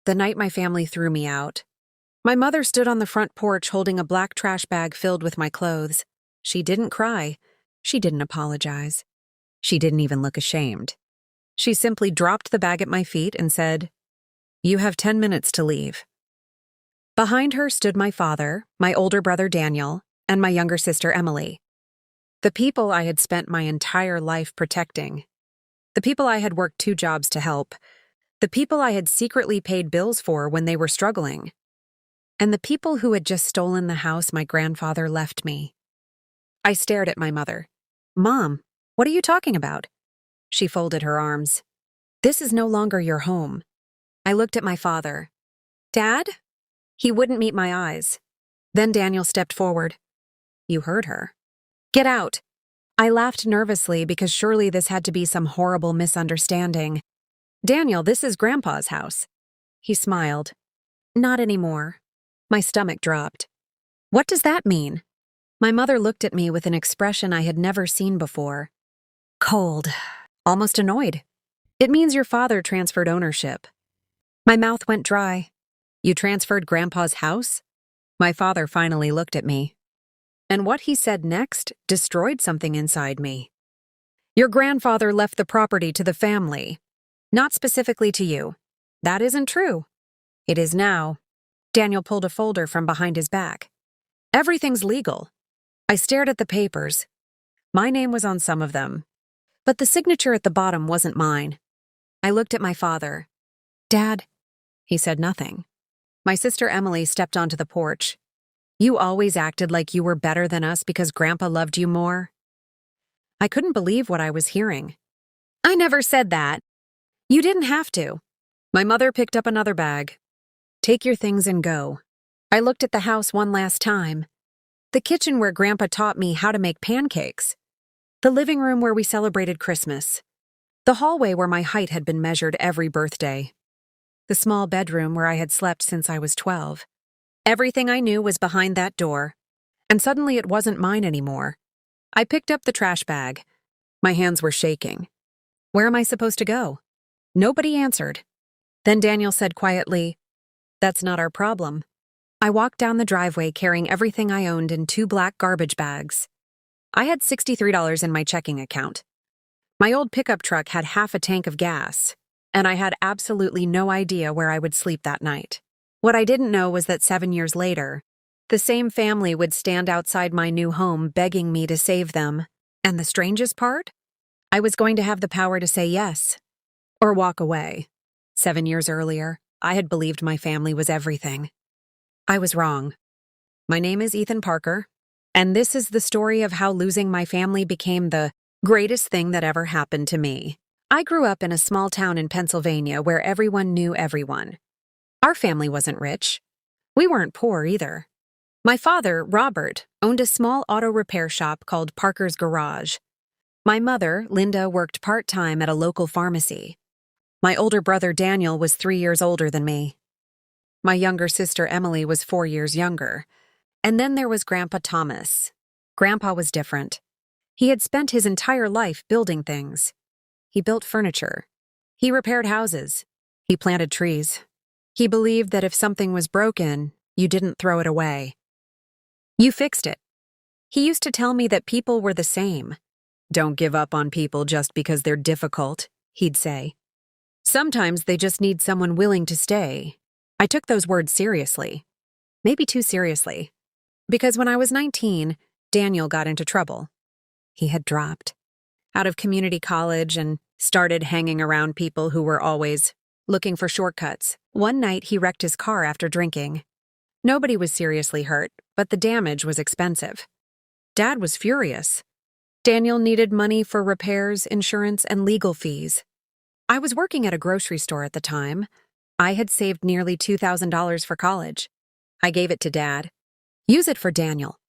the night my family threw me out. My mother stood on the front porch holding a black trash bag filled with my clothes. She didn't cry. She didn't apologize. She didn't even look ashamed. She simply dropped the bag at my feet and said, "You have 10 minutes to leave." Behind her stood my father, my older brother Daniel, and my younger sister Emily. The people I had spent my entire life protecting. The people I had worked 2 jobs to help. The people I had secretly paid bills for when they were struggling. And the people who had just stolen the house my grandfather left me. I stared at my mother. "Mom, what are you talking about?" She folded her arms. "This is no longer your home." I looked at my father. "Dad?" He wouldn't meet my eyes. Then Daniel stepped forward. "You heard her. Get out." I laughed nervously because surely this had to be some horrible misunderstanding. "Daniel, this is Grandpa's house." He smiled. "Not anymore." My stomach dropped. "What does that mean?" My mother looked at me with an expression I had never seen before. Cold, almost annoyed. "It means your father transferred ownership." My mouth went dry. "You transferred Grandpa's house?" My father finally looked at me. And what he said next destroyed something inside me. "Your grandfather left the property to the family. Not specifically to you. That isn't true." "It is now." Daniel pulled a folder from behind his back. "Everything's legal." I stared at the papers. My name was on some of them, but the signature at the bottom wasn't mine. I looked at my father. "Dad?" He said nothing. My sister Emily stepped onto the porch. "You always acted like you were better than us because Grandpa loved you more." I couldn't believe what I was hearing. "I never said that." "You didn't have to." My mother picked up another bag. "Take your things and go." I looked at the house one last time. The kitchen where Grandpa taught me how to make pancakes. The living room where we celebrated Christmas. The hallway where my height had been measured every birthday. The small bedroom where I had slept since I was 12. Everything I knew was behind that door, and suddenly it wasn't mine anymore. I picked up the trash bag. My hands were shaking. Where am I supposed to go? Nobody answered. Then Daniel said quietly, "That's not our problem." I walked down the driveway carrying everything I owned in 2 black garbage bags. I had $63 in my checking account. My old pickup truck had half a tank of gas, and I had absolutely no idea where I would sleep that night. What I didn't know was that 7 years later, the same family would stand outside my new home begging me to save them. And the strangest part? I was going to have the power to say yes, or walk away. 7 years earlier, I had believed my family was everything. I was wrong. My name is Ethan Parker, and this is the story of how losing my family became the greatest thing that ever happened to me. I grew up in a small town in Pennsylvania where everyone knew everyone. Our family wasn't rich. We weren't poor either. My father, Robert, owned a small auto repair shop called Parker's Garage. My mother, Linda, worked part-time at a local pharmacy. My older brother, Daniel, was 3 years older than me. My younger sister, Emily, was 4 years younger. And then there was Grandpa Thomas. Grandpa was different. He had spent his entire life building things. He built furniture. He repaired houses. He planted trees. He believed that if something was broken, you didn't throw it away. You fixed it. He used to tell me that people were the same. "Don't give up on people just because they're difficult," he'd say. "Sometimes they just need someone willing to stay." I took those words seriously. Maybe too seriously. Because when I was 19, Daniel got into trouble. He had dropped out of community college and started hanging around people who were always looking for shortcuts. One night, he wrecked his car after drinking. Nobody was seriously hurt, but the damage was expensive. Dad was furious. Daniel needed money for repairs, insurance, and legal fees. I was working at a grocery store at the time. I had saved nearly $2,000 for college. I gave it to Dad. "Use it for Daniel."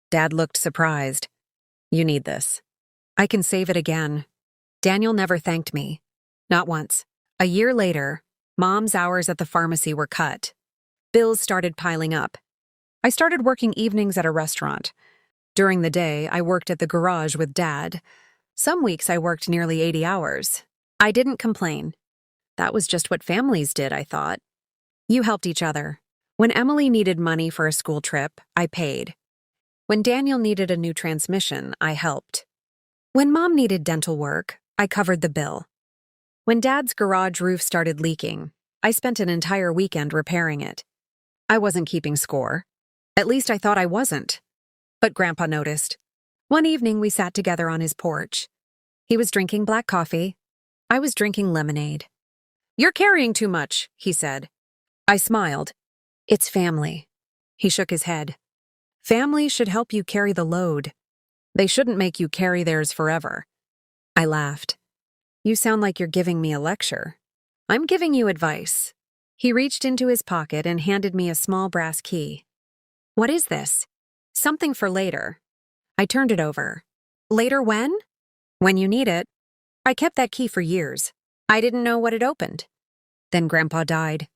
Dad looked surprised. "You need this. I can save it again." Daniel never thanked me. Not once. A year later, Mom's hours at the pharmacy were cut. Bills started piling up. I started working evenings at a restaurant. During the day, I worked at the garage with Dad. Some weeks I worked nearly 80 hours. I didn't complain. That was just what families did, I thought. You helped each other. When Emily needed money for a school trip, I paid. When Daniel needed a new transmission, I helped. When Mom needed dental work, I covered the bill. When Dad's garage roof started leaking, I spent an entire weekend repairing it. I wasn't keeping score. At least I thought I wasn't. But Grandpa noticed. One evening we sat together on his porch. He was drinking black coffee. I was drinking lemonade. "You're carrying too much," he said. I smiled. "It's family." He shook his head. "Family should help you carry the load. They shouldn't make you carry theirs forever." I laughed. "You sound like you're giving me a lecture." "I'm giving you advice." He reached into his pocket and handed me a small brass key. "What is this?" "Something for later." I turned it over. "Later when?" "When you need it." I kept that key for years. I didn't know what it opened. Then Grandpa died.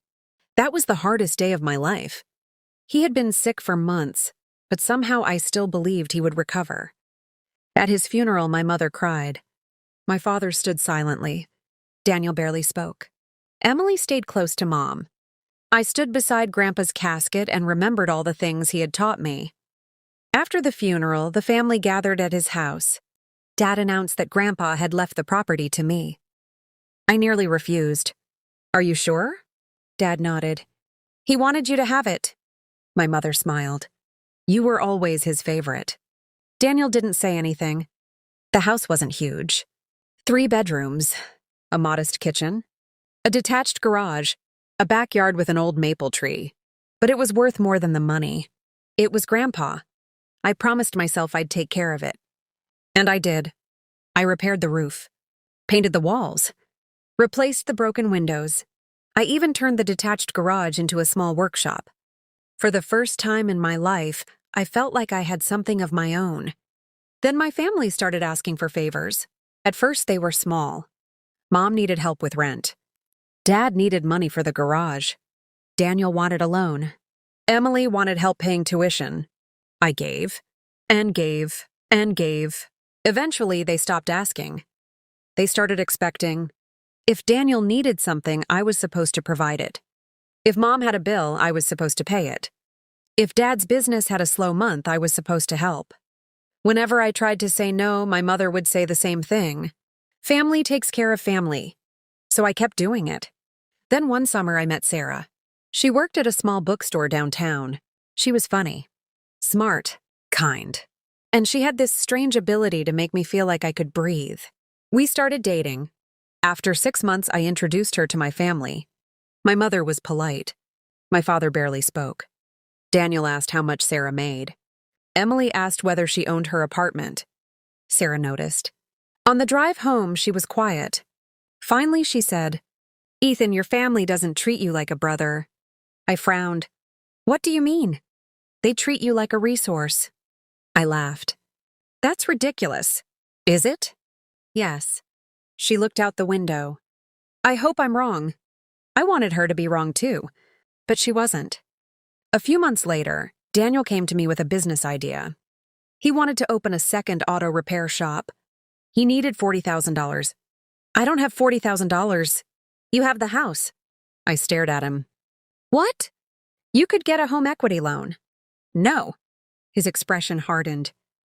That was the hardest day of my life. He had been sick for months, but somehow I still believed he would recover. At his funeral, my mother cried. My father stood silently. Daniel barely spoke. Emily stayed close to Mom. I stood beside Grandpa's casket and remembered all the things he had taught me. After the funeral, the family gathered at his house. Dad announced that Grandpa had left the property to me. I nearly refused. "Are you sure?" Dad nodded. "He wanted you to have it." My mother smiled. "You were always his favorite." Daniel didn't say anything. The house wasn't huge. 3 bedrooms, a modest kitchen, a detached garage, a backyard with an old maple tree. But it was worth more than the money. It was Grandpa. I promised myself I'd take care of it. And I did. I repaired the roof, painted the walls, replaced the broken windows. I even turned the detached garage into a small workshop. For the first time in my life, I felt like I had something of my own. Then my family started asking for favors. At first, they were small. Mom needed help with rent. Dad needed money for the garage. Daniel wanted a loan. Emily wanted help paying tuition. I gave, and gave, and gave. Eventually, they stopped asking. They started expecting. If Daniel needed something, I was supposed to provide it. If Mom had a bill, I was supposed to pay it. If Dad's business had a slow month, I was supposed to help. Whenever I tried to say no, my mother would say the same thing. Family takes care of family. So I kept doing it. Then one summer I met Sarah. She worked at a small bookstore downtown. She was funny, smart, kind. And she had this strange ability to make me feel like I could breathe. We started dating. After 6 months, I introduced her to my family. My mother was polite. My father barely spoke. Daniel asked how much Sarah made. Emily asked whether she owned her apartment. Sarah noticed. On the drive home, she was quiet. Finally, she said, "Ethan, your family doesn't treat you like a brother." I frowned. "What do you mean?" "They treat you like a resource." I laughed. "That's ridiculous." "Is it?" "Yes." She looked out the window. "I hope I'm wrong." I wanted her to be wrong too, but she wasn't. A few months later, Daniel came to me with a business idea. He wanted to open a second auto repair shop. He needed $40,000. "I don't have $40,000. You have the house." I stared at him. "What?" "You could get a home equity loan." "No." His expression hardened.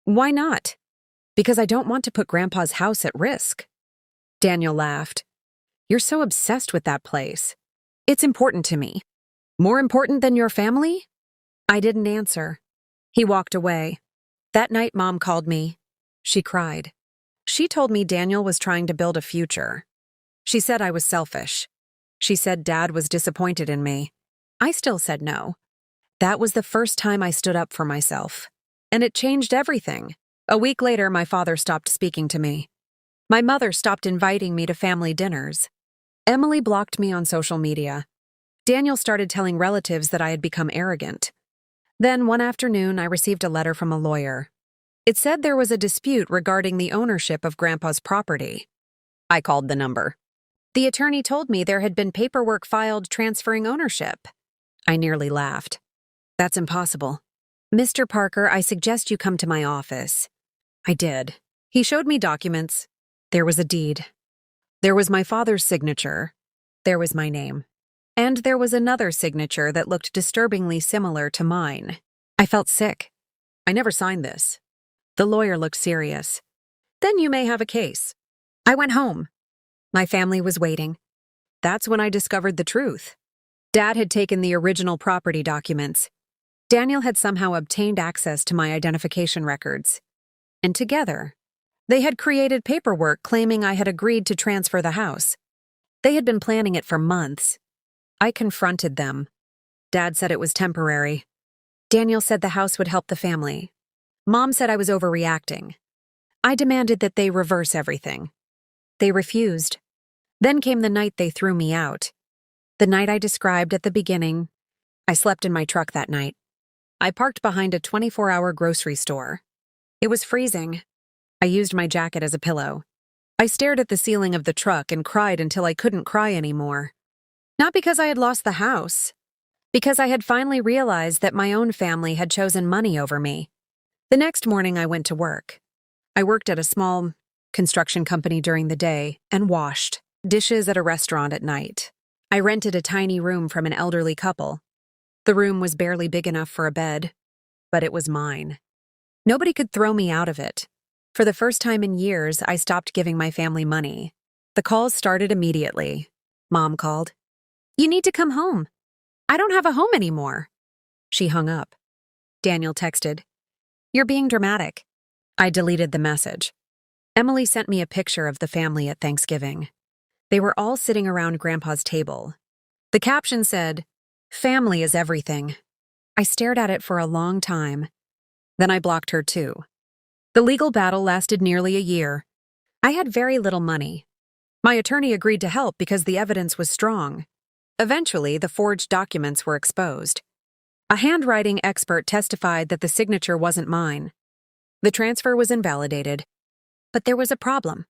"Why not?" "Because I don't want to put Grandpa's house at risk." Daniel laughed. "You're so obsessed with that place. It's important to me." "More important than your family?" I didn't answer. He walked away. That night, Mom called me. She cried. She told me Daniel was trying to build a future. She said I was selfish. She said Dad was disappointed in me. I still said no. That was the first time I stood up for myself. And it changed everything. A week later, my father stopped speaking to me. My mother stopped inviting me to family dinners. Emily blocked me on social media. Daniel started telling relatives that I had become arrogant. Then one afternoon, I received a letter from a lawyer. It said there was a dispute regarding the ownership of Grandpa's property. I called the number. The attorney told me there had been paperwork filed transferring ownership. I nearly laughed. "That's impossible." "Mr. Parker, I suggest you come to my office." I did. He showed me documents. There was a deed. There was my father's signature. There was my name. And there was another signature that looked disturbingly similar to mine. I felt sick. I never signed this. The lawyer looked serious. Then you may have a case. I went home. My family was waiting. That's when I discovered the truth. Dad had taken the original property documents. Daniel had somehow obtained access to my identification records. And together, they had created paperwork claiming I had agreed to transfer the house. They had been planning it for months. I confronted them. Dad said it was temporary. Daniel said the house would help the family. Mom said I was overreacting. I demanded that they reverse everything. They refused. Then came the night they threw me out. The night I described at the beginning. I slept in my truck that night. I parked behind a 24-hour grocery store. It was freezing. I used my jacket as a pillow. I stared at the ceiling of the truck and cried until I couldn't cry anymore. Not because I had lost the house, because I had finally realized that my own family had chosen money over me. The next morning I went to work. I worked at a small construction company during the day and washed dishes at a restaurant at night. I rented a tiny room from an elderly couple. The room was barely big enough for a bed, but it was mine. Nobody could throw me out of it. For the first time in years, I stopped giving my family money. The calls started immediately. Mom called. You need to come home. I don't have a home anymore. She hung up. Daniel texted. You're being dramatic. I deleted the message. Emily sent me a picture of the family at Thanksgiving. They were all sitting around Grandpa's table. The caption said, Family is everything. I stared at it for a long time. Then I blocked her too. The legal battle lasted nearly a year. I had very little money. My attorney agreed to help because the evidence was strong. Eventually, the forged documents were exposed. A handwriting expert testified that the signature wasn't mine. The transfer was invalidated. But there was a problem.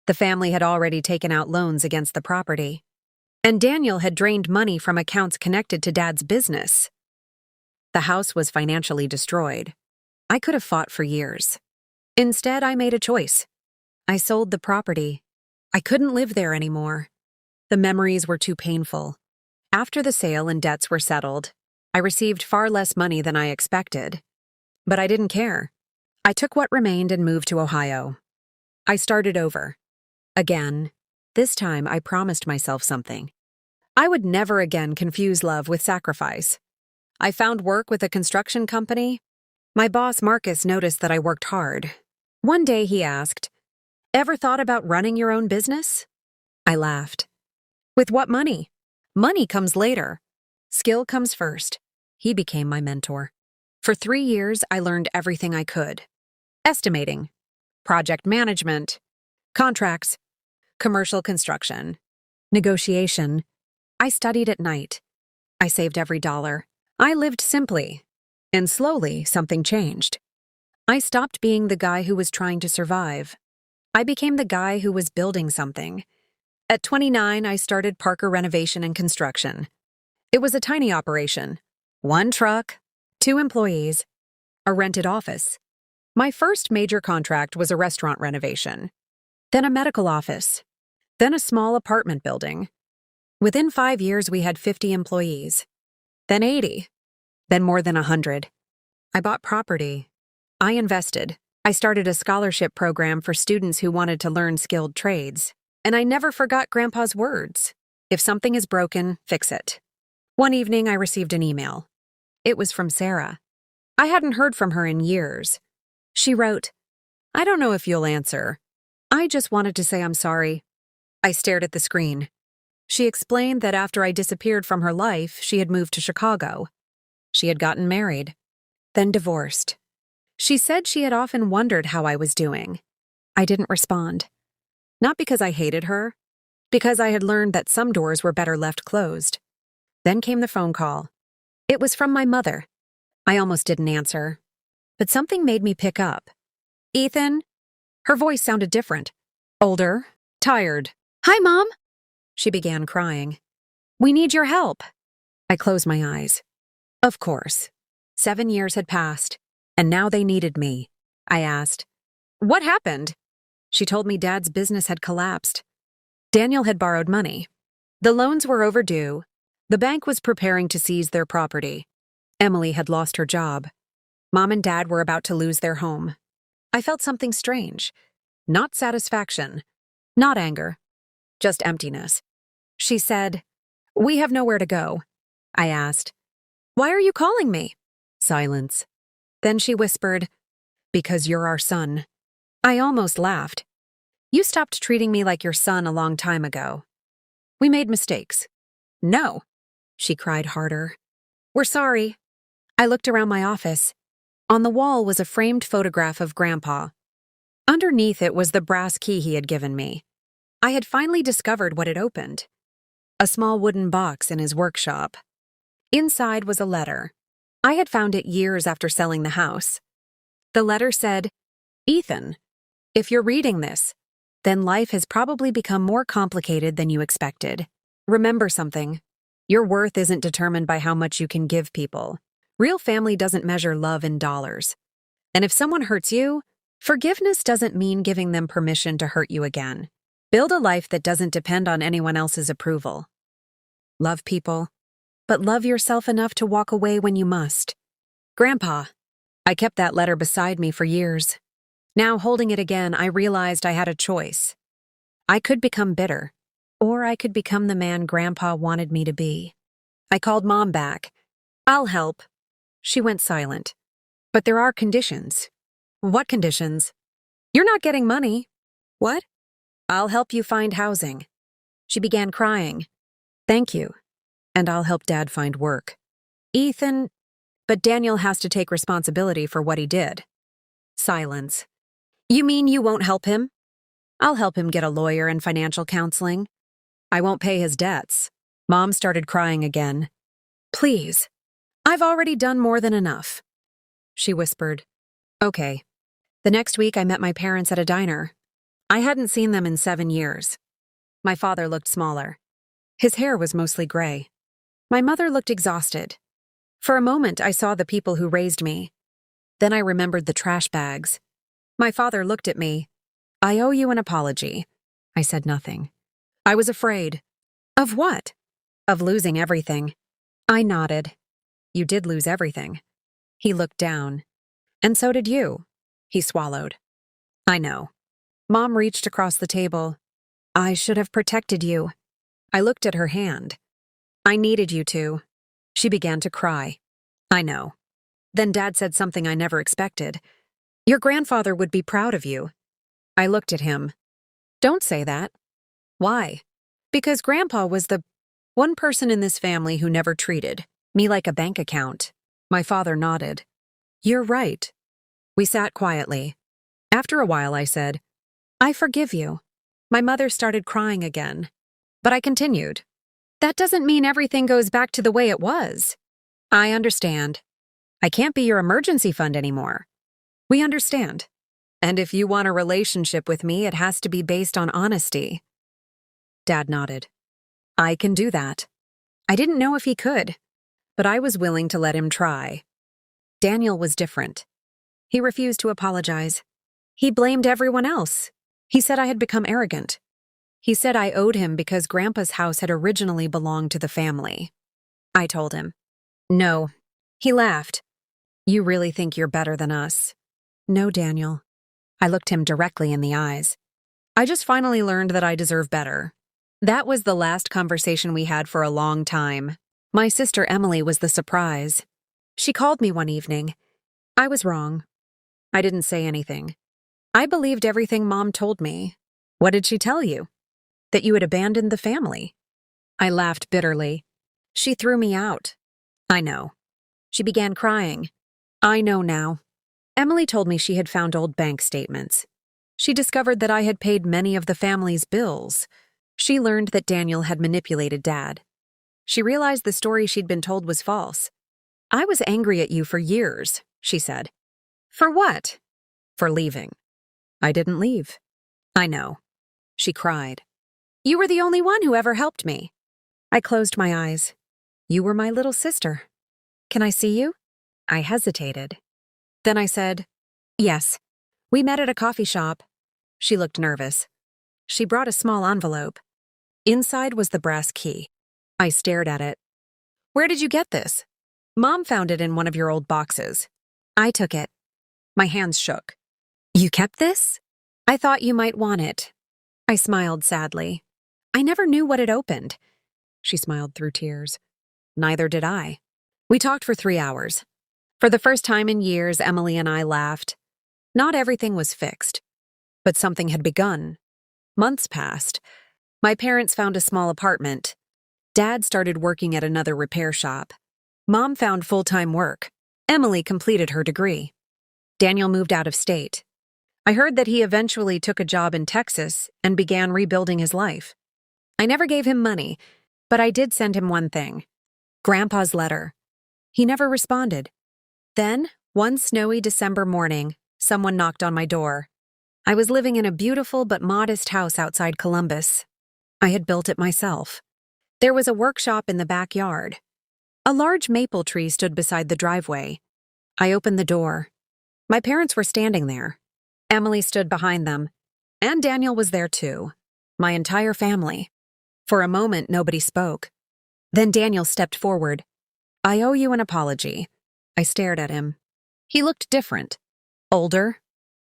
The family had already taken out loans against the property. And Daniel had drained money from accounts connected to Dad's business. The house was financially destroyed. I could have fought for years. Instead, I made a choice. I sold the property. I couldn't live there anymore. The memories were too painful. After the sale and debts were settled, I received far less money than I expected. But I didn't care. I took what remained and moved to Ohio. I started over. Again. This time, I promised myself something. I would never again confuse love with sacrifice. I found work with a construction company. My boss, Marcus, noticed that I worked hard. One day he asked, Ever thought about running your own business? I laughed. With what money? Money comes later. Skill comes first. He became my mentor. For 3 years, I learned everything I could. Estimating, project management, contracts, commercial construction, negotiation. I studied at night. I saved every dollar. I lived simply. And slowly, something changed. I stopped being the guy who was trying to survive. I became the guy who was building something. At 29, I started Parker Renovation and Construction. It was a tiny operation. 1 truck, 2 employees, a rented office. My first major contract was a restaurant renovation, then a medical office, then a small apartment building. Within 5 years, we had 50 employees, then 80, then more than 100. I bought property. I invested. I started a scholarship program for students who wanted to learn skilled trades. And I never forgot Grandpa's words. If something is broken, fix it. One evening, I received an email. It was from Sarah. I hadn't heard from her in years. She wrote, I don't know if you'll answer. I just wanted to say I'm sorry. I stared at the screen. She explained that after I disappeared from her life, she had moved to Chicago. She had gotten married, then divorced. She said she had often wondered how I was doing. I didn't respond. Not because I hated her, because I had learned that some doors were better left closed. Then came the phone call. It was from my mother. I almost didn't answer, but something made me pick up. Ethan? Her voice sounded different. Older, tired. Hi, Mom. She began crying. We need your help. I closed my eyes. Of course. 7 years had passed, and now they needed me. I asked, What happened? She told me Dad's business had collapsed. Daniel had borrowed money. The loans were overdue. The bank was preparing to seize their property. Emily had lost her job. Mom and Dad were about to lose their home. I felt something strange. Not satisfaction. Not anger. Just emptiness. She said, "We have nowhere to go." I asked, "Why are you calling me?" Silence. Then she whispered, "Because you're our son." I almost laughed. "You stopped treating me like your son a long time ago. We made mistakes." "No," she cried harder. "We're sorry." I looked around my office. On the wall was a framed photograph of Grandpa. Underneath it was the brass key he had given me. I had finally discovered what it opened. A small wooden box in his workshop. Inside was a letter. I had found it years after selling the house. The letter said, "Ethan, if you're reading this, then life has probably become more complicated than you expected. Remember something. Your worth isn't determined by how much you can give people. Real family doesn't measure love in dollars. And if someone hurts you, forgiveness doesn't mean giving them permission to hurt you again. Build a life that doesn't depend on anyone else's approval. Love people, but love yourself enough to walk away when you must." Grandpa. I kept that letter beside me for years. Now, holding it again, I realized I had a choice. I could become bitter, or I could become the man Grandpa wanted me to be. I called Mom back. "I'll help." She went silent. "But there are conditions." "What conditions?" "You're not getting money." "What?" "I'll help you find housing." She began crying. "Thank you. And I'll help Dad find work." "Ethan," "But Daniel has to take responsibility for what he did." Silence. "You mean you won't help him?" "I'll help him get a lawyer and financial counseling. I won't pay his debts." Mom started crying again. "Please. I've already done more than enough." She whispered, "Okay." The next week I met my parents at a diner. I hadn't seen them in 7 years. My father looked smaller. His hair was mostly gray. My mother looked exhausted. For a moment I saw the people who raised me. Then I remembered the trash bags. My father looked at me. "I owe you an apology." I said nothing. I was afraid. "Of what?" "Of losing everything." I nodded. "You did lose everything." He looked down. "And so did you." He swallowed. "I know." Mom reached across the table. "I should have protected you." I looked at her hand. "I needed you to." She began to cry. "I know." Then Dad said something I never expected. "Your grandfather would be proud of you." I looked at him. "Don't say that." "Why?" "Because Grandpa was the one person in this family who never treated me like a bank account." My father nodded. "You're right." We sat quietly. After a while I said, "I forgive you." My mother started crying again. But I continued. "That doesn't mean everything goes back to the way it was." "I understand. I can't be your emergency fund anymore." "We understand. And if you want a relationship with me, it has to be based on honesty." Dad nodded. "I can do that." I didn't know if he could, but I was willing to let him try. Daniel was different. He refused to apologize. He blamed everyone else. He said I had become arrogant. He said I owed him because Grandpa's house had originally belonged to the family. I told him. No. He laughed. "You really think you're better than us?" "No, Daniel." I looked him directly in the eyes. "I just finally learned that I deserve better." That was the last conversation we had for a long time. My sister Emily was the surprise. She called me one evening. I was wrong. I didn't say anything. I believed everything Mom told me. "What did she tell you?" "That you had abandoned the family." I laughed bitterly. "She threw me out." "I know." She began crying. "I know now." Emily told me she had found old bank statements. She discovered that I had paid many of the family's bills. She learned that Daniel had manipulated Dad. She realized the story she'd been told was false. "I was angry at you for years," she said. "For what?" "For leaving." "I didn't leave." "I know." She cried. "You were the only one who ever helped me." I closed my eyes. "You were my little sister. Can I see you?" I hesitated. Then I said, "Yes. We met at a coffee shop." She looked nervous. She brought a small envelope. Inside was the brass key. I stared at it. Where did you get this? Mom found it in one of your old boxes. I took it. My hands shook. You kept this? I thought you might want it. I smiled sadly. I never knew what it opened. She smiled through tears. Neither did I. We talked for 3 hours. For the first time in years, Emily and I laughed. Not everything was fixed, but something had begun. Months passed. My parents found a small apartment. Dad started working at another repair shop. Mom found full-time work. Emily completed her degree. Daniel moved out of state. I heard that he eventually took a job in Texas and began rebuilding his life. I never gave him money, but I did send him one thing. Grandpa's letter. He never responded. Then, one snowy December morning, someone knocked on my door. I was living in a beautiful but modest house outside Columbus. I had built it myself. There was a workshop in the backyard. A large maple tree stood beside the driveway. I opened the door. My parents were standing there. Emily stood behind them, and Daniel was there too. My entire family. For a moment, nobody spoke. Then Daniel stepped forward. I owe you an apology. I stared at him. He looked different. Older.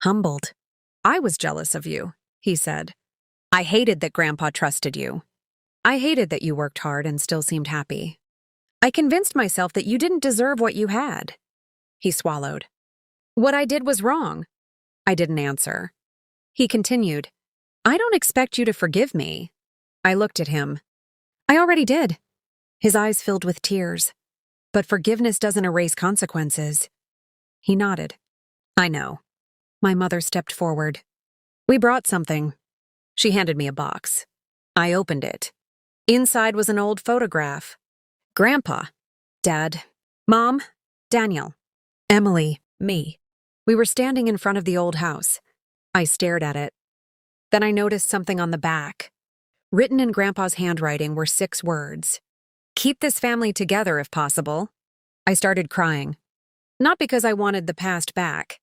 Humbled. I was jealous of you, he said. I hated that Grandpa trusted you. I hated that you worked hard and still seemed happy. I convinced myself that you didn't deserve what you had. He swallowed. What I did was wrong. I didn't answer. He continued. I don't expect you to forgive me. I looked at him. I already did. His eyes filled with tears. But forgiveness doesn't erase consequences. He nodded. I know. My mother stepped forward. We brought something. She handed me a box. I opened it. Inside was an old photograph. Grandpa, Dad, Mom, Daniel, Emily, me. We were standing in front of the old house. I stared at it. Then I noticed something on the back. Written in Grandpa's handwriting were 6 words. Keep this family together if possible. I started crying. Not because I wanted the past back,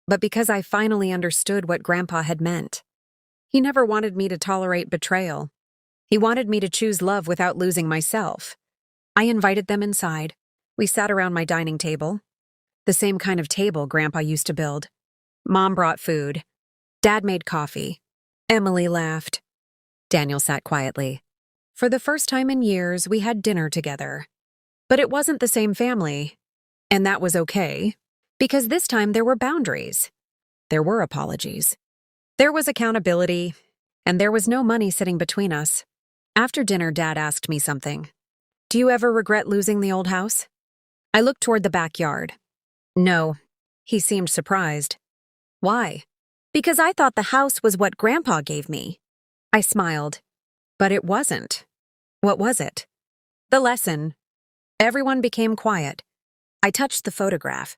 but because I finally understood what Grandpa had meant. He never wanted me to tolerate betrayal. He wanted me to choose love without losing myself. I invited them inside. We sat around my dining table. The same kind of table Grandpa used to build. Mom brought food. Dad made coffee. Emily laughed. Daniel sat quietly. For the first time in years, we had dinner together. But it wasn't the same family. And that was okay, because this time there were boundaries. There were apologies. There was accountability, and there was no money sitting between us. After dinner, Dad asked me something. Do you ever regret losing the old house? I looked toward the backyard. No. He seemed surprised. Why? Because I thought the house was what Grandpa gave me. I smiled. But it wasn't. What was it? The lesson. Everyone became quiet. I touched the photograph.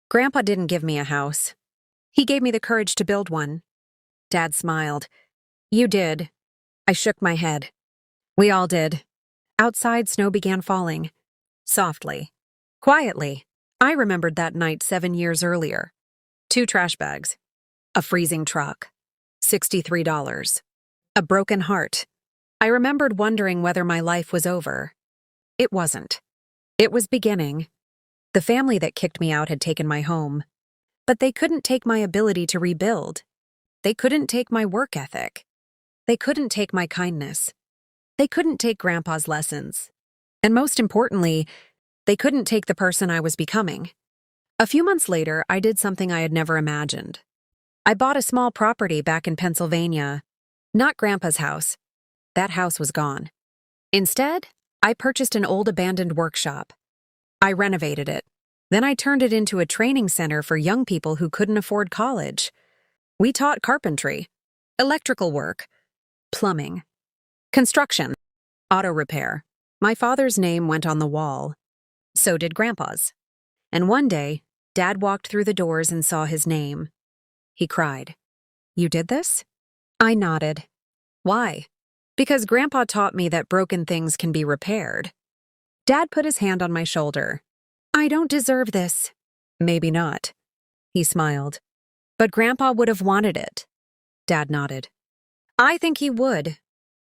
Grandpa didn't give me a house. He gave me the courage to build one. Dad smiled. You did. I shook my head. We all did. Outside, snow began falling. Softly. Quietly. I remembered that night 7 years earlier. 2 trash bags. A freezing truck. $63. A broken heart. I remembered wondering whether my life was over. It wasn't. It was beginning. The family that kicked me out had taken my home. But they couldn't take my ability to rebuild. They couldn't take my work ethic. They couldn't take my kindness. They couldn't take Grandpa's lessons. And most importantly, they couldn't take the person I was becoming. A few months later, I did something I had never imagined. I bought a small property back in Pennsylvania. Not Grandpa's house. That house was gone. Instead, I purchased an old abandoned workshop. I renovated it. Then I turned it into a training center for young people who couldn't afford college. We taught carpentry, electrical work, plumbing, construction, auto repair. My father's name went on the wall. So did Grandpa's. And one day, Dad walked through the doors and saw his name. He cried. You did this? I nodded. Why? Because Grandpa taught me that broken things can be repaired. Dad put his hand on my shoulder. I don't deserve this. Maybe not. He smiled. But Grandpa would have wanted it. Dad nodded. I think he would.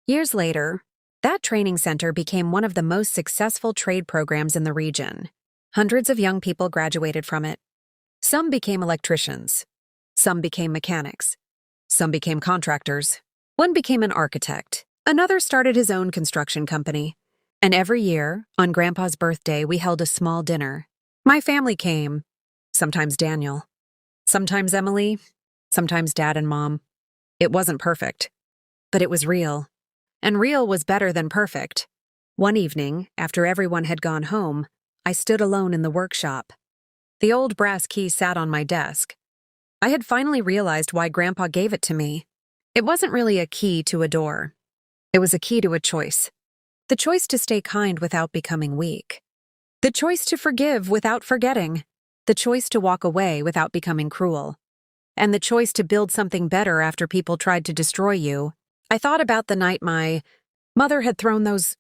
Years later, That training center became one of the most successful trade programs in the region. Hundreds of young people graduated from it. Some became electricians. Some became mechanics. Some became contractors. One became an architect. Another started his own construction company. And every year, on Grandpa's birthday, we held a small dinner. My family came. Sometimes Daniel. Sometimes Emily. Sometimes Dad and Mom. It wasn't perfect. But it was real. And real was better than perfect. One evening, after everyone had gone home, I stood alone in the workshop. The old brass key sat on my desk. I had finally realized why Grandpa gave it to me. It wasn't really a key to a door. It was a key to a choice. The choice to stay kind without becoming weak. The choice to forgive without forgetting. The choice to walk away without becoming cruel. And the choice to build something better after people tried to destroy you. I thought about the night my mother had thrown those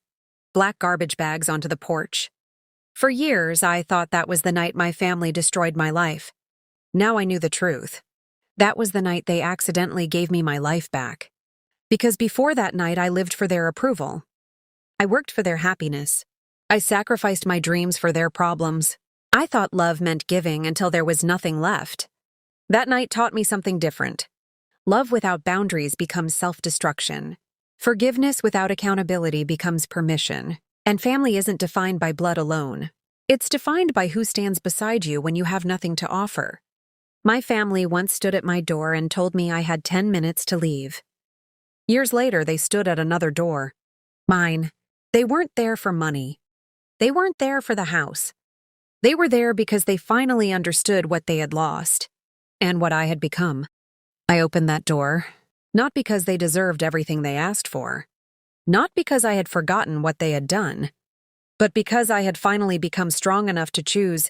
black garbage bags onto the porch. For years, I thought that was the night my family destroyed my life. Now I knew the truth. That was the night they accidentally gave me my life back. Because before that night, I lived for their approval. I worked for their happiness. I sacrificed my dreams for their problems. I thought love meant giving until there was nothing left. That night taught me something different. Love without boundaries becomes self-destruction. Forgiveness without accountability becomes permission. And family isn't defined by blood alone. It's defined by who stands beside you when you have nothing to offer. My family once stood at my door and told me I had 10 minutes to leave. Years later, they stood at another door. Mine. They weren't there for money. They weren't there for the house. They were there because they finally understood what they had lost and what I had become. I opened that door, not because they deserved everything they asked for, not because I had forgotten what they had done, but because I had finally become strong enough to choose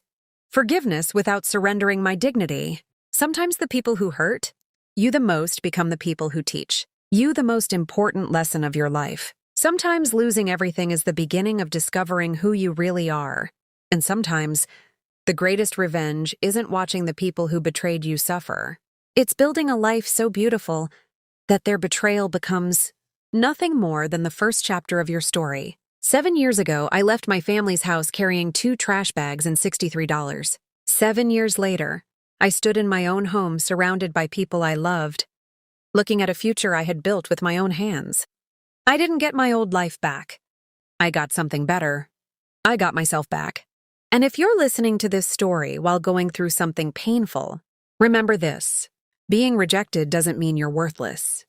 forgiveness without surrendering my dignity. Sometimes the people who hurt you the most become the people who teach you the most important lesson of your life. Sometimes losing everything is the beginning of discovering who you really are. And sometimes the greatest revenge isn't watching the people who betrayed you suffer. It's building a life so beautiful that their betrayal becomes nothing more than the first chapter of your story. 7 years ago, I left my family's house carrying 2 trash bags and $63. 7 years later, I stood in my own home surrounded by people I loved, looking at a future I had built with my own hands. I didn't get my old life back. I got something better. I got myself back. And if you're listening to this story while going through something painful, remember this. Being rejected doesn't mean you're worthless.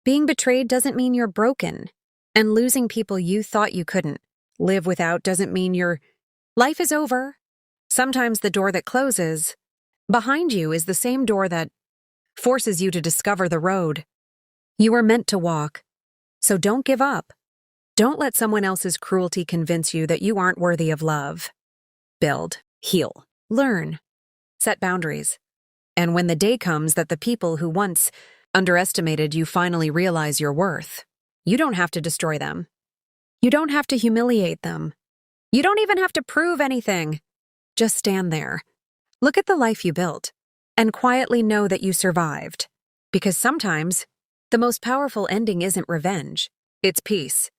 Being betrayed doesn't mean you're broken. And losing people you thought you couldn't live without doesn't mean your life is over. Sometimes the door that closes behind you is the same door that forces you to discover the road you were meant to walk. So don't give up. Don't let someone else's cruelty convince you that you aren't worthy of love. Build, heal, learn, set boundaries. And when the day comes that the people who once underestimated you finally realize your worth, you don't have to destroy them. You don't have to humiliate them. You don't even have to prove anything. Just stand there. Look at the life you built and quietly know that you survived. Because sometimes the most powerful ending isn't revenge, it's peace.